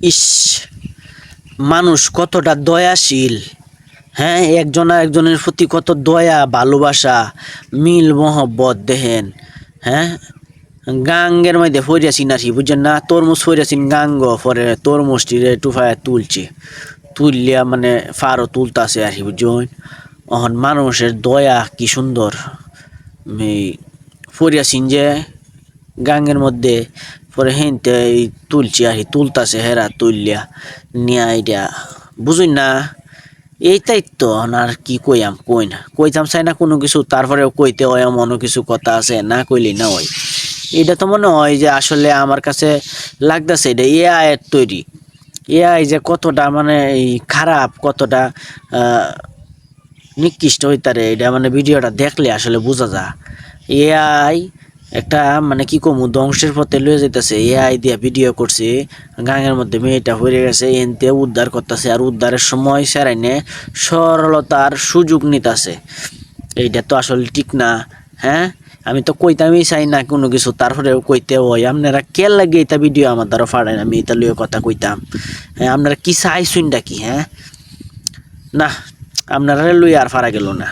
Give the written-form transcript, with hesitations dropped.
ইস, মানুষ কতটা দয়াশীল। হ্যাঁ, একজন আরেকজনের প্রতি কত দয়া ভালোবাসা, মিল মহব্বত দেখেন। হ্যাঁ, গাঙ্গের মধ্যে ফইরাছিন আসি বুঝছেন না, তরমুজ ফইরাছিন গাঙ্গ, পরে তরমুজটিরে টুফায় তুলছে, তুললিয়া মানে ফারও তুলতাছে আসি বুঝছেন। অহন মানুষের দয়া কি সুন্দর। এই ফইরাছিন যে গাঙ্গের মধ্যে, পরে হেনতে এই তুলছি আসি, তুলতাছে হেরা তুললিয়া নিয়া এটা বুঝুন না। এইটাই তো আর কি কইয়াম, কই না কইতাম চাই না কোনো কিছু, তারপরেও কইতে হয় এমনও কিছু কথা আছে না কইলেই না হয়। এটা তো মনে হয় যে আসলে আমার কাছে লাগতেছে এটা এআই এর তৈরি। এআই যে কতটা মানে এই খারাপ, কতটা নিকৃষ্ট হইতারে, এটা মানে ভিডিওটা দেখলে আসলে বোঝা যায়। এআই একটা মানে কি কমু ধ্বংসের পথে লয়ে যাইতেছে। এআই দিয়া ভিডিও করছে, গাঙের মধ্যে মেয়েটা হয়ে গেছে, এনতে উদ্ধার করতেছে, আর উদ্ধারের সময় সেরাইনে সরলতার সুযোগ নিতেছে। এইটা তো আসলে ঠিক না। হ্যাঁ, আমি তো কইতামই চাই না কোনো কিছু, তারপরেও কইতে হয়। আপনারা কে লাগে এটা ভিডিও আমার দ্বারা ফাড়েন, আমি এটা লইয়ে কথা কইতাম। হ্যাঁ, আপনারা কি চাইছুন ডাকি? হ্যাঁ না, আপনারা লইয়া আর ফারা গেল না।